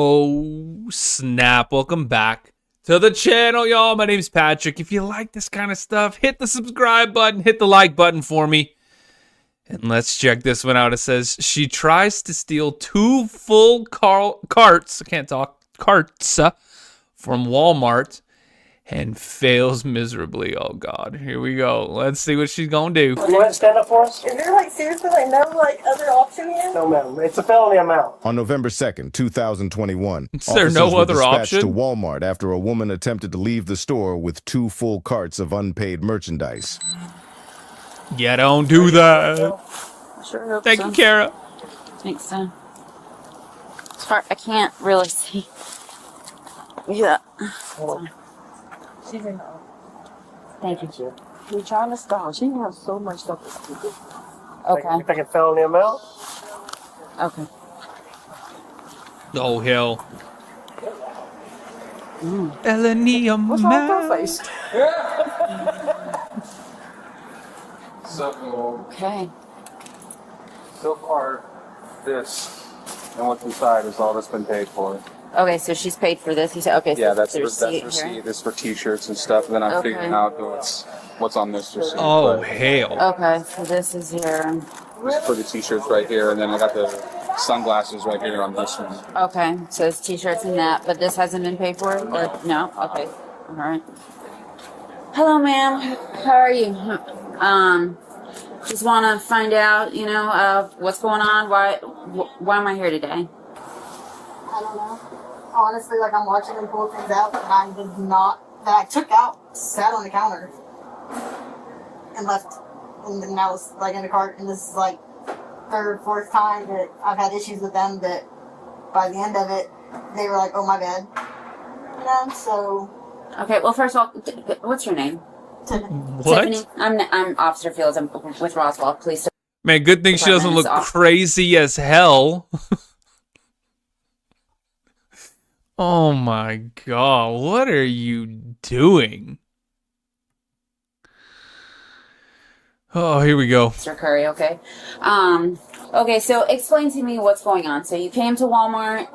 Oh, snap. Welcome back to the channel, y'all. My name's Patrick. If you like this kind of stuff, hit the subscribe button, hit the like button for me. And let's check this one out. It says, she tries to steal 2 full carts, I can't talk, carts, from Walmart and fails miserably. Oh, God. Here we go. Let's see what she's going to do. You want to stand up for us? Is there seriously no other option here? No, ma'am. It's a felony amount. On November 2nd, 2021, Is there no officers were other dispatched option? to Walmart after a woman attempted to leave the store with 2 full carts of unpaid merchandise. Yeah, don't do that. Sure hope Thank so. you, Kara. Thanks, son. It's hard. I can't really see. Yeah. She's in the Thank you. We're trying to stop. She has so much stuff. Okay. You think it's felony amount? Okay. Oh, hell. Eleni, What's wrong with her face? So Okay. far, this and what's inside is all that's been paid for. Okay, so she's paid for this. He said, okay, so Yeah, that's the the receipt receipt. here. This for T-shirts and stuff, and then I'm Okay. figuring out what's on this receipt. Oh, But hell. Okay, so this is your. this for the T-shirts right here, and then I got the sunglasses right here on this one. Okay, so it's t-shirts and that, but this hasn't been paid for? Or no? Okay. All right. Hello, ma'am. How are you? Just want to find out, what's going on. Why am I here today? I don't know. Honestly, I'm watching them pull things out that I took out, sat on the counter, and left. And then I was in the cart, and this is third, fourth time that I've had issues with them that by the end of it, they were like, oh, my bad. So. Okay, well, first of all, what's your name? What? Tiffany. I'm Officer Fields. I'm with Roswell Police. Man, good thing she doesn't look Department is off. crazy as hell. Oh my God, what are you doing? Oh, here we go. Mr. Curry, okay? Okay, so explain to me what's going on. So you came to Walmart.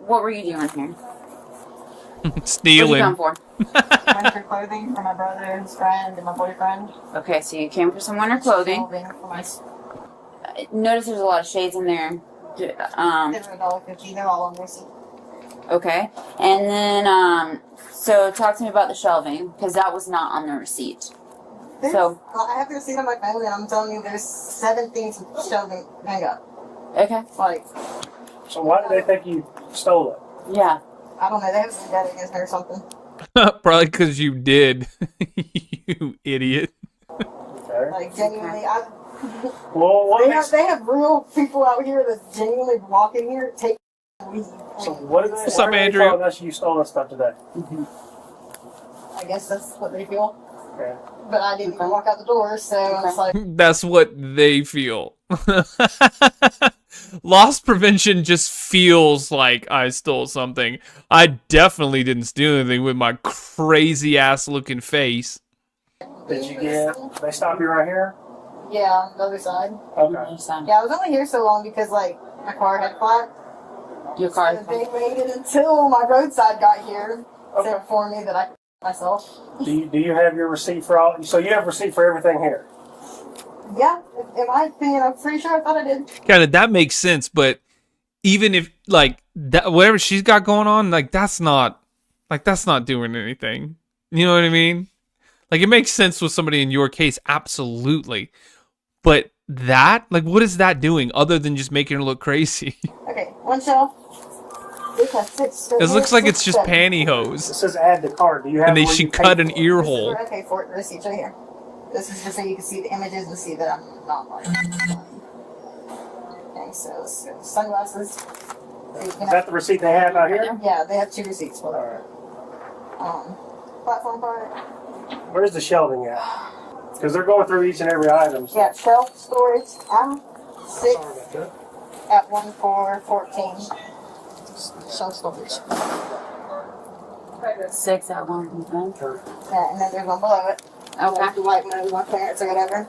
What were you doing here? What did you Stealing. come for? Winter clothing for my brother, his friend, and my boyfriend. Okay, so you came for some winter clothing. Clothing for my Notice there's a lot of shades in there. they were $1.50. They're all on receipt. Okay, and then so talk to me about the shelving because that was not on the receipt. So I have the receipt on my phone, and I'm telling you, there's 7 things with shelving hang up. okay, So why do they think you stole it? yeah. I don't know. They have some debt against me or something. Probably because you did. You idiot. Okay. Genuinely, Well, what makes, they have real people out here that genuinely walk in here, take weed. so what are they? What's why up, are they Andrea? telling us you stole that stuff today? I guess that's what they feel. Okay. But I didn't even walk out the door, so it's like, That's what they feel. Loss prevention just feels like I stole something. I definitely didn't steal anything with my crazy ass looking face. Did you get? They stop you right here? yeah, the other side. Okay. Yeah, I was only here so long because, my car had flat. Your car. And they waited until my roadside got here to inform me that I myself. Do you have your receipt for all? So you have receipt for everything here? Yeah, in my opinion, I'm pretty sure I thought I did. Kind of that makes sense, but even if that whatever she's got going on, that's not doing anything. You know what I mean? It makes sense with somebody in your case, absolutely. But that, what is that doing other than just making her look crazy? Okay, one shelf. This has 6. It looks like it's just It pantyhose. says add to cart. Do you have? And where she you cut pay an for it? ear This is hole. where I paid for it. The receipt's right here. This is just so you can see the images and see that I'm not lying. Okay, so sunglasses. So you can Is that the receipt they have out here? yeah, they have 2 receipts for All that. Platform card. right. Where's the shelving at? Because they're going through each and every item. So. Yeah, shelf storage. I'm 6 Sorry about that. at 1414. Shelf storage. 6 at 1. Yeah, and then there's one below it. Okay. The white one, my parents or whatever.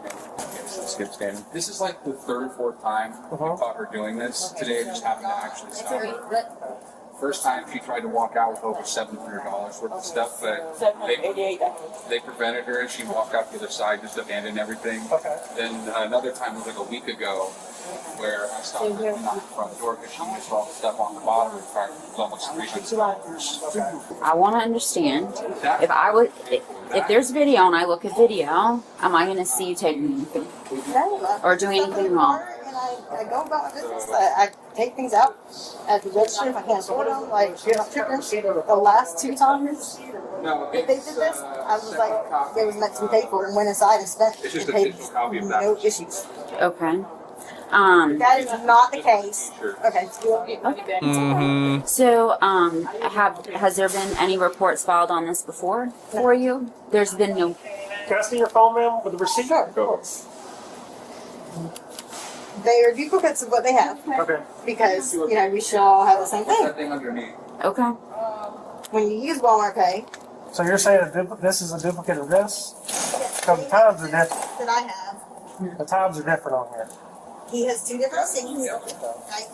Skip standing. This is the third or fourth time we caught her doing this. Today it just happened to actually stop her. First time she tried to walk out with over $700 worth of stuff, but they prevented her and she walked out the other side, just abandoned everything. Okay. Then another time was like a week ago where I stopped her on the front door because she missed all the stuff on the bottom. In fact, it was almost $300. I want to understand if there's video and I look at video, am I going to see you taking anything or do anything wrong? I go about my business. I take things out at the register if I can't afford them. Like, you're not tripping. The last 2 times No, that they did this, I was like, it was meant to be paid for, and went inside and spent It's just and a paid. digital copy of that. No issues. Okay. That is not the case. Okay. Mm-hmm. So, has there been any reports filed on this before for you? There's been no. Can I see your phone, ma'am, with the receipt? Sure, of course. They are duplicates of what they have Okay. because, we should all have the same That thing. thing underneath. Okay. When you use Walmart Pay, So you're saying that this is a duplicate of this? Because the times are different. that I have, The times are different on here. he has 2 different receipts. Right?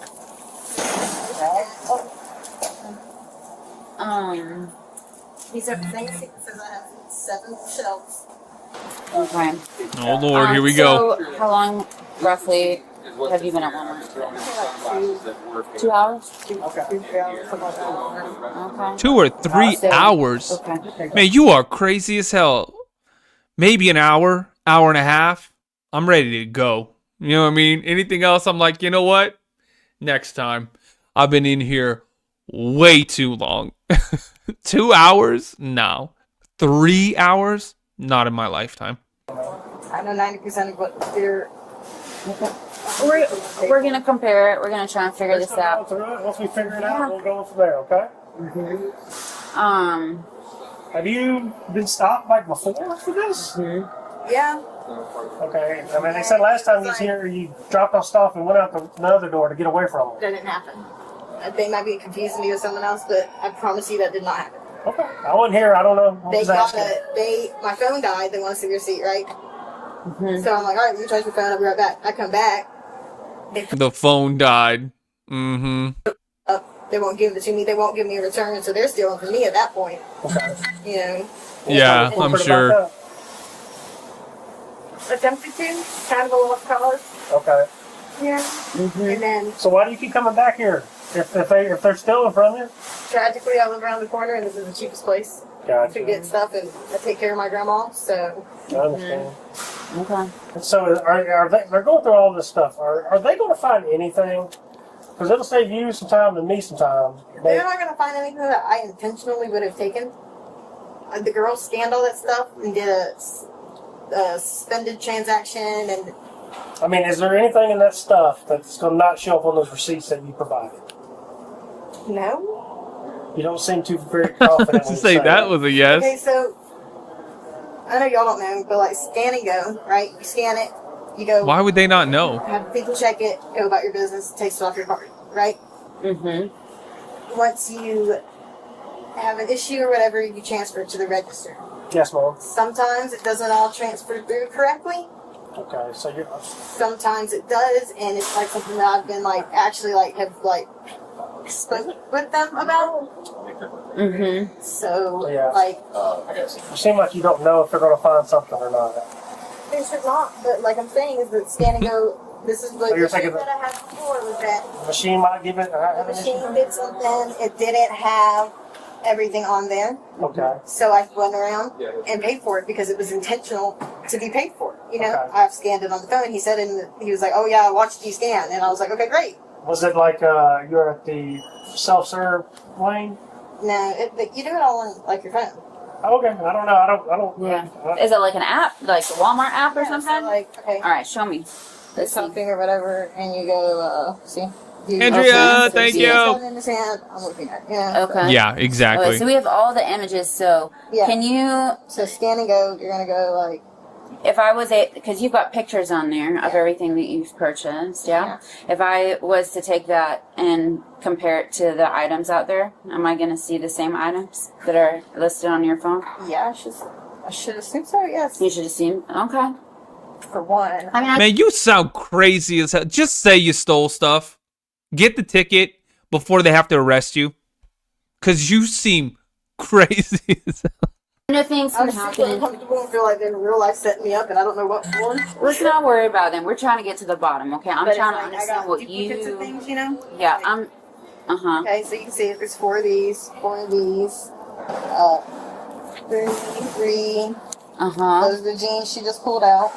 These are the same receipts as I have 7 shelves. Okay. Oh Lord, here we go. So, how long roughly have you been at Walmart? 2 hours. Okay. 2 or 3 hours. Okay. Man, you are crazy as hell. Maybe an hour, hour and a half. I'm ready to go. You know what I mean? Anything else, I'm like, you know what? Next time. I've been in here way too long. 2 hours? No. 3 hours? Not in my lifetime. I know 90% of what they're. We're gonna compare it. We're gonna try and figure this out. Once we figure it out, we'll go from there, okay? Have you been stopped like before for this? Yeah. Okay. I mean, they said last time you was here, you dropped off stuff and went out the other door to get away from them. That didn't happen. They might be confusing me with someone else, but I promise you that did not happen. Okay. I wasn't here. I don't know. I They was got asking. my phone died. They want to see the receipt, right? So I'm like, all right, let me charge your phone. I'll be right back. I come back. The phone died. Mm-hmm. They won't give it to me. They won't give me a return, so they're stealing from me at that point. Okay. You know. Yeah, We'll I'm put it sure. back up. Attempted to, kind of a lost cause. Okay. Yeah. And then So why do you keep coming back here? If they're stealing from you? tragically, I live around the corner, and this is the cheapest place Gotcha. to get stuff, and I take care of my grandma. So I understand. Okay. So are they? They're going through all this stuff. Are they going to find anything? Because it'll save you some time and me some time. they're not going to find anything that I intentionally would have taken. The girls scanned all that stuff and did a suspended transaction, and I mean, is there anything in that stuff that's going to not show up on those receipts that you provided? no. You don't seem too very confident. To when you say that was a Okay, yes. so I know y'all don't know, but like scan and go, right? You scan it, you go. Why would they not know? Have people check it, go about your business, takes it off your card, right? Once you have an issue or whatever, you transfer it to the register. Yes, ma'am. Sometimes it doesn't all transfer through correctly. Okay, so you're. Sometimes it does, and it's like something that I've been like actually like have like spoken with them about. So Yeah. like You seem like you don't know if they're going to find something or not. they should not, but like I'm saying is that scan and go. This is So the you're issue thinking that I had before was that The machine might give it. the machine did something. It didn't have everything on there, Okay. so I went around and paid for it because it was intentional to be paid for. You know, Okay. I've scanned it on the phone. He said, and he was like, "Oh yeah, I watched you scan," and I was like, "Okay, great." Was it like you're at the self-serve lane? No, you do it all on like your phone. Okay, I don't know. I don't. Yeah. Is it like an app, like the Walmart app or Yeah, so, something? like okay, All right, show me. Let's see. something or whatever, and you go see. Andrea, Okay. thank Yeah. you. Phone in his hand, I'm looking at. Yeah. Okay. Yeah, Okay, exactly. so we have all the images. So Yeah. can you, So scan and go. You're gonna go like if I was because you've got pictures on there of everything that you've purchased, yeah? If I was to take that and compare it to the items out there, am I going to see the same items that are listed on your phone? yeah. I should assume so. Yes. You should assume. Okay. For one. I mean, Man, you sound crazy as hell. Just say you stole stuff. Get the ticket before they have to arrest you. Because you seem crazy. I know things can I'm super happen. uncomfortable and feel like they're in real life setting me up and I don't know what for. Let's not worry about them. We're trying to get to the bottom, okay? I'm But it's trying to like, I understand got what duplicates of you. things, you know? Yeah, Like, I'm. Okay, so you can see there's 4 of these, 4 of these, 3. Those are the jeans she just pulled out.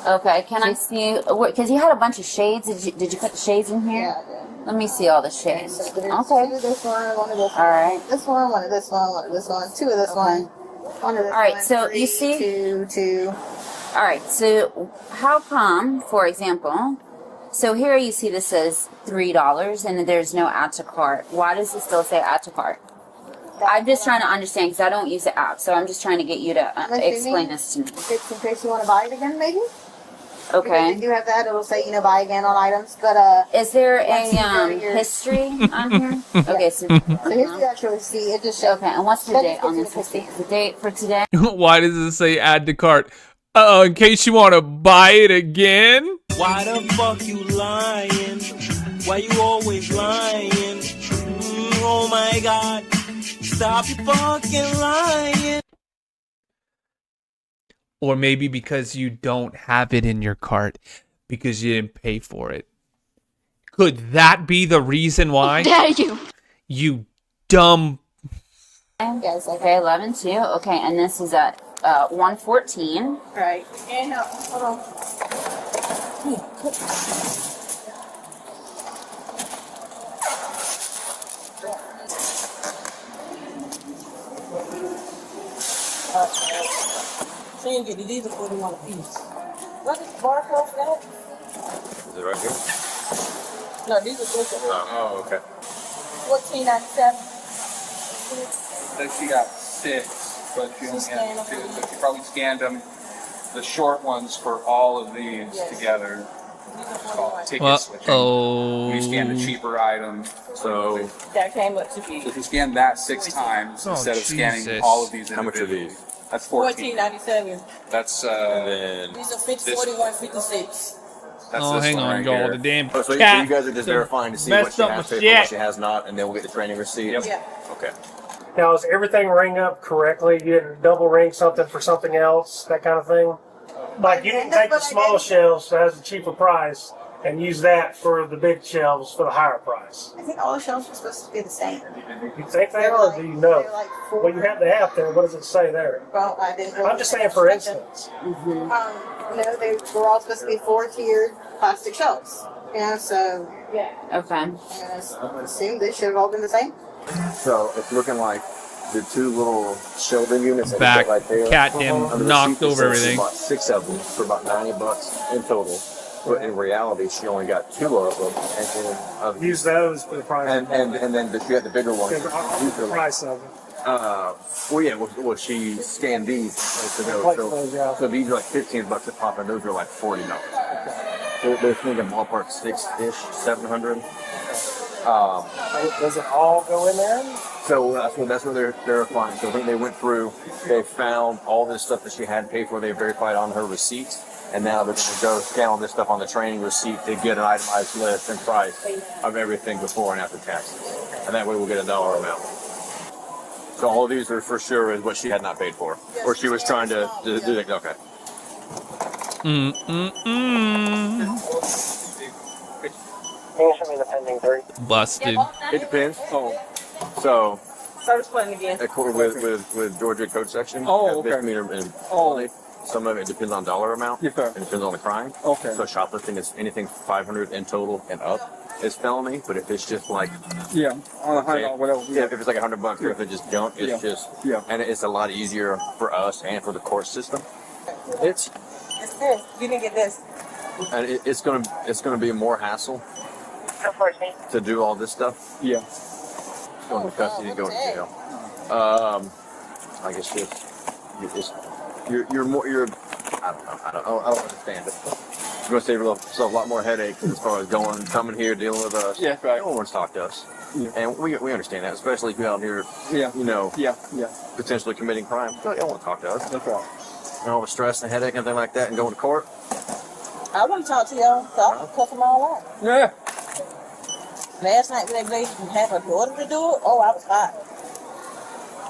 Okay, can I see? Because you had a bunch of shades. Did you put the shades in here? Yeah, I did. Let me see all the Okay, shades. so there's Okay. 2 of this one, 1 of this one. All right. This one of this one, 1 of this one, 2 of this one, 1 of this All right, one. so 3, you see- 2. All right. So how come, for example, so here you see this says $3 and there's no add to cart. Why does it still say add to cart? I'm just trying to understand because I don't use the app, so I'm just trying to get you to explain this to me. It's in case you want to buy it again, maybe? Because if Okay. you do have that, it'll say, buy again on items. But, Is there Once you go a to your- history on here? Okay, so so here's the actual receipt. It just shows. okay, and what's the That date just on gives this you the receipt? The date for today? Why does it say add to cart? In case you want to buy it again? Why the fuck you lying? Why you always lying? Oh my god. Stop your fucking lying. Or maybe because you don't have it in your cart because you didn't pay for it. Could that be the reason why? Dare you? You dumb. Yes, Okay, 11/2. Okay, and this is at 114. Right. And hold on. So you get these are 41 a piece. What's the barcode for that? Is it right here? No, these are just Oh, okay. $14.97. Then she got 6, but she only scanned had 2. them. So she probably scanned them, the short ones for all of these Yes. together. These are It's called 41. ticket switching. Uh-oh. We scan the cheaper item. So That came up to be if you scan that 6 times Oh, instead of scanning Jesus. all of these How much are individually. these? That's 14. $14.97. That's And then, These are This- 41.56. that's Oh, this hang one on, right y'all. here. The damn oh, so you cat guys are just verifying to see what messed she up has my paid for, what shit. she has not, and then we'll get the training receipt. Yep. Yeah. Okay. Now, is everything ring up correctly? You didn't double ring something for something else, that kind of thing? Like, you didn't take the small shelves that has a cheaper price and use that for the big shelves for the higher price. I think all the shelves are supposed to be the same. You think that, or do you know? They're like 4. Well, you have the app there. What does it say there? Well, I didn't really I'm just saying, for instance. No, they were all supposed to be 4-tiered plastic shelves. So Okay. I'm gonna assume they should have all been the same. So it's looking like the 2 little shelving units that Back you got right there. cat damn On the knocked receipt, it over says she everything. bought 6 of them for about $90 in total. But in reality, she only got 2 of them, and then Use those for the price. and then she got the bigger ones. Because of the price of them. Well, yeah. Well, she scanned these. So so these are like $15 a pop, and those are like $40. So they're thinking ballpark 6-ish, 700. Does it all go in there? So that's what they're verifying. So I think they went through, they found all this stuff that she had paid for. They verified on her receipt, and now they're going to go scan all this stuff on the training receipt to get an itemized list and price of everything before and after taxes, and that way we'll get a dollar amount. So all of these are for sure is what she had not paid for, or she was trying to do it. Okay. Can you show me the pending 3? Busted. It depends. So Service plan again. with Georgia code section. Oh, okay. Misdemeanor and some of it depends on dollar amount. Yes, sir. It depends on the crime. Okay. So shoplifting is anything 500 in total and up is felony. But if it's just like Yeah. On say- whatever. yeah, if it's like $100 or if it's just junk, it's just Yeah. and it's a lot easier for us and for the court system. It's It's this. You didn't get this. and it's gonna be more hassle to do all this stuff. Yeah. Going to custody, going to jail. I guess you're more I don't understand it. You're gonna save yourself a lot more headache as far as coming here, dealing with us. Yeah, right. No one wants to talk to us, Yeah. and we understand that, especially if you're out here, Yeah. Yeah. potentially committing crime. You don't want to talk to us. That's right. And all the stress and headache and everything like that, and going to court. I want to talk to y'all. So I can cuss them all out. Yeah. Last night when they had my daughter to do it, oh, I was hot.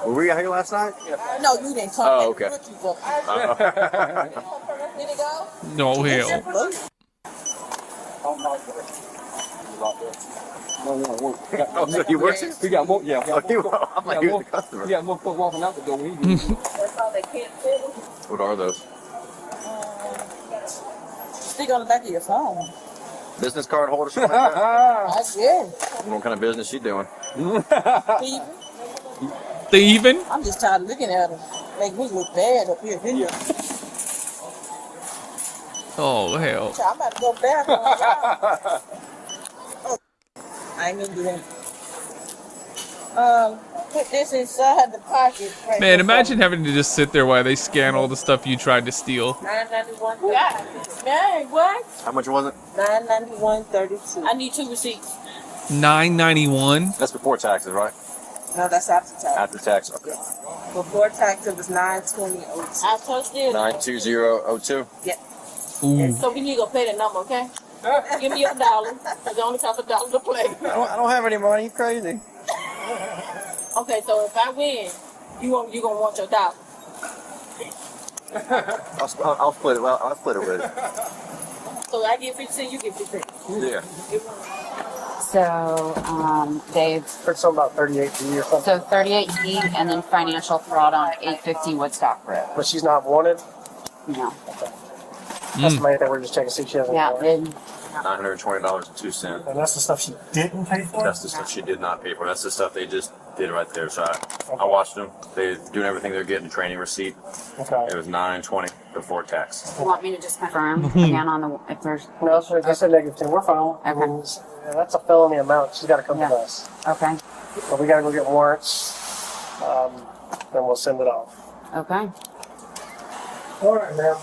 Were we out here last night? No, you didn't come. Oh, okay. Did it go? No hell. Oh, so you work here? We got more, yeah. Oh, I'm like, who's the customer? We got more folk walking out the door. We That's all they can't do. What are those? Stick on the back of your phone. Business card holder? Something like that? I guess. What kind of business you doing? Steven, Thieving? I'm just tired of looking at him. Make me look bad up here. Oh hell. I'm about to go back. I ain't gonna do that. Put this inside the pocket. Right Man, imagine having to just sit there while they scan all the stuff you tried to steal. $9.91. Man, what? How much was it? $9.91.32. I need 2 receipts. $9.91. That's before taxes, right? No, that's after tax. After tax, okay. Before tax, it was $9.20.02. I told you. 92002. Yeah. Ooh. So we need to go pay the number, okay? Give me $1. It only costs $1 to play. I don't have any money. You crazy? Okay, so if I win, you gonna want your $1. I'll split it. Well, I'll split it with it. So I get 50 cents, you get 50 cents. Yeah. So, Dave, For something about 38D or something. so 38D and then financial fraud on 850 Woodstock Road. But she's not wanted. No. That's the main thing. We're just checking to see if she has any Yeah, warrant. $920.02. And that's the stuff she didn't pay for. That's the stuff she did not pay for. That's the stuff they just did right there. So I watched them. They're doing everything they're getting. Training receipt. Okay. It was $920 before tax. You want me to just confirm again on the, if there's, No, sir. That's a -10. We're fine. I mean, that's a felony amount. She's got to come Yeah. to us. okay, But we got to go get warrants. Then we'll send it off. okay. All right, ma'am.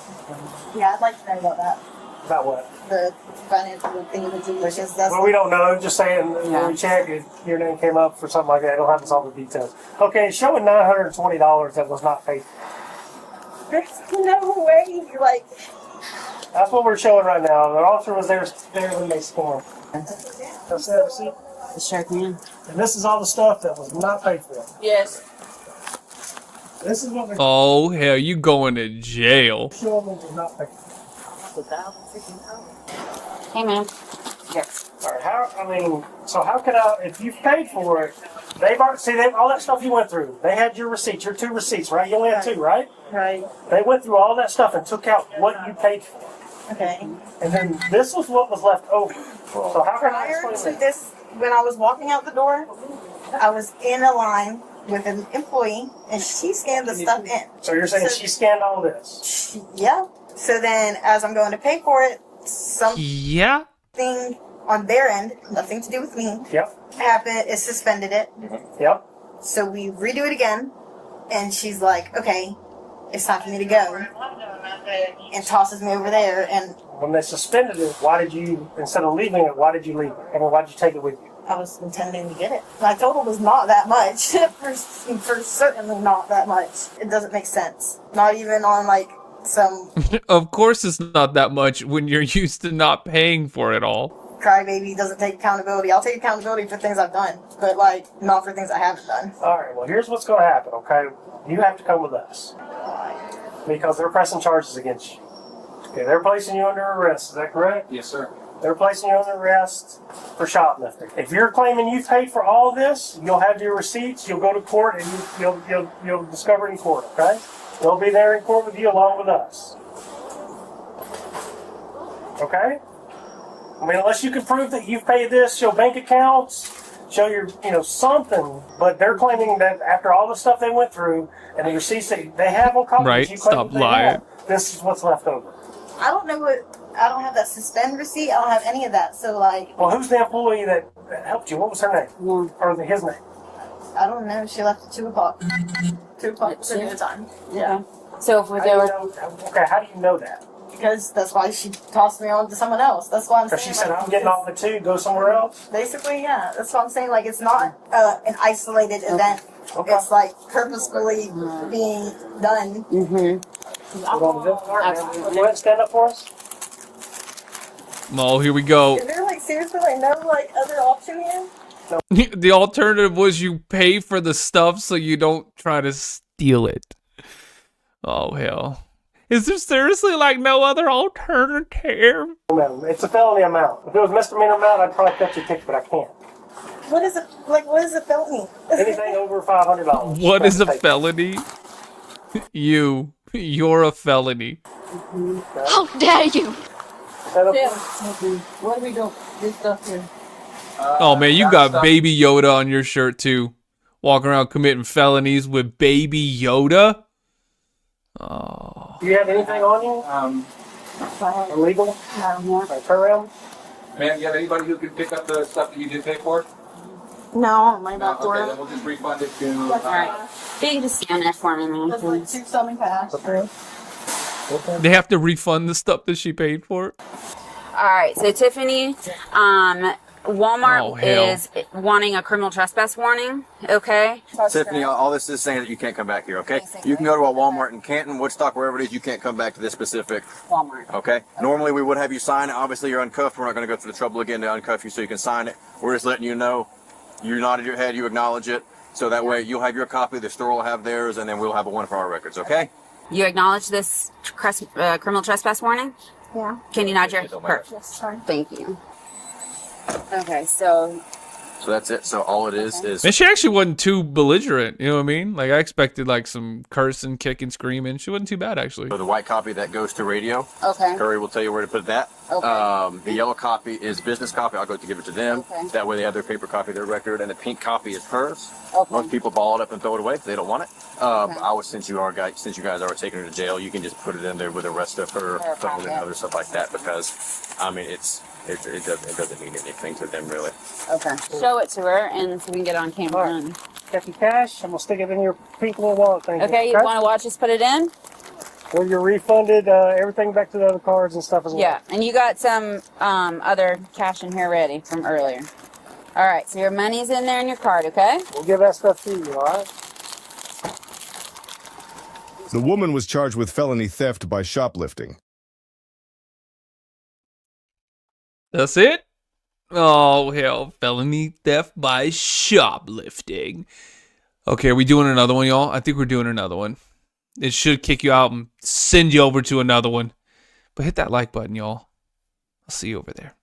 Yeah, I'd like to know about that. About what? The financial thing because that's Well, we don't know. Just saying, Yeah. when we check, if your name came up for something like that, it'll have us all the details. Okay, it's showing $920 that was not paid for. there's no way. Like, That's what we're showing right now. The officer was there when they scored. That's that receipt. The sure can. And this is all the stuff that was not paid for. Yes. This is what we're Oh hell, you going to jail. showing them was not paid for. Hey, man. Yes. All right, how can I, if you've paid for it, all that stuff you went through, they had your receipts, your 2 receipts, right? You only had 2, right? right. They went through all that stuff and took out what you paid for. Okay. And then this was what was left over. So how can I Prior explain to that? this, when I was walking out the door, I was in a line with an employee, and she scanned the stuff in. So you're saying So- she scanned all this? Yeah. So then, as I'm going to pay for it, something Yeah? on their end, nothing to do with me, Yep. happened. It suspended it. Yep. So we redo it again, and she's like, "Okay, it's time for me to go," and tosses me over there. And When they suspended it, why did you, instead of leaving it, why did you leave it? I mean, why did you take it with you? I was intending to get it. My total was not that much. for certainly not that much. It doesn't make sense. Not even on like some Of course it's not that much when you're used to not paying for it all. crybaby doesn't take accountability. I'll take accountability for things I've done, but like not for things I haven't done. All right, well, here's what's going to happen, okay? You have to come with us. Because they're pressing charges against you. Okay, they're placing you under arrest, is that correct? Yes, sir. They're placing you under arrest for shoplifting. If you're claiming you paid for all this, you'll have your receipts, you'll go to court, and you'll discover it in court, okay? They'll be there in court with you along with us. Okay? I mean, unless you can prove that you've paid this, show bank accounts, show your, something. But they're claiming that after all the stuff they went through and the receipts that they have on copies, Right, you claim stop that they lying. have, this is what's left over. I don't know what. I don't have that suspend receipt. I don't have any of that. So like, Well, who's the employee that helped you? What was her name? Yeah. Or his name? I don't know. She left at 2:00. 2:00 was the time. Yeah. So if How do there you were, know, okay, how do you know that? Because that's why she tossed me on to someone else. That's why I'm Because saying. she said, like, I'm getting off at 2, go somewhere else? Basically, yeah. That's what I'm saying. Like, it's not an isolated event. Okay. It's like purposefully being done. mm-hmm. We're going to do it. All right, man. Go ahead and stand up for us. Oh, here we go. Is there like seriously like no like other option here? The alternative was you pay for the stuff so you don't try to steal it. Oh, hell. Is there seriously like no other alternative? No, it's a felony amount. If it was misdemeanor amount, I'd probably cut your ticket, but I can't. What is it? Like, what is a felony? Anything over $500. What is a felony? You're a felony. How dare you? What do we do? This stuff here. Oh man, you got Baby Yoda on your shirt too. Walking around committing felonies with Baby Yoda. Oh. Do you have anything on you? Illegal? No. Turn around. Man, you have anybody who can pick up the stuff that you did pay for? No, my No, not for okay, then it. we'll just refund it to. All right. You can just scan it for me, man. That's like $2.70 cash. They have to refund the stuff that she paid for. All right. So Tiffany, Walmart Oh, hell. is wanting a criminal trespass warning. Okay. Tiffany, all this is saying that you can't come back here, okay? You can go to a Walmart in Canton, Woodstock, wherever it is. You can't come back to this specific, Walmart. okay? Normally, we would have you sign it. Obviously, you're uncuffed. We're not going to go through the trouble again to uncuff you so you can sign it. We're just letting you know. You nodded your head. You acknowledge it. So that way, you'll have your copy. The store will have theirs, and then we'll have a one for our records, okay? You acknowledge this criminal trespass warning? Yeah. Can you nod your head? Yes, sorry. Thank you. Okay, so So that's it. So all it is And she actually wasn't too belligerent, you know what I mean? Like I expected like some cursing, kicking, screaming. She wasn't too bad actually. so the white copy that goes to radio. okay. Curry will tell you where to put that. Okay. The yellow copy is business copy. I'll go to give it to them. Okay. That way they have their paper copy of their record, and the pink copy is hers. Okay. Most people ball it up and throw it away if they don't want it. Okay. I would, since you guys are taking her to jail, you can just put it in there with the rest of her Her phone and packet. other stuff like that, because I mean it doesn't mean anything to them really. Okay. Show it to her and so we can get on camera. All right. Got your cash. I'm gonna stick it in your pink little wallet thing. Okay, you want to watch us put it in? Well, you're refunded everything back to the other cards and stuff as well. Yeah, and you got some other cash in here ready from earlier. All right, so your money's in there in your card, okay? We'll give that stuff to you, all right? The woman was charged with felony theft by shoplifting. That's it? Oh hell, felony theft by shoplifting. Okay, are we doing another one, y'all? I think we're doing another one. It should kick you out and send you over to another one. But hit that like button, y'all. I'll see you over there.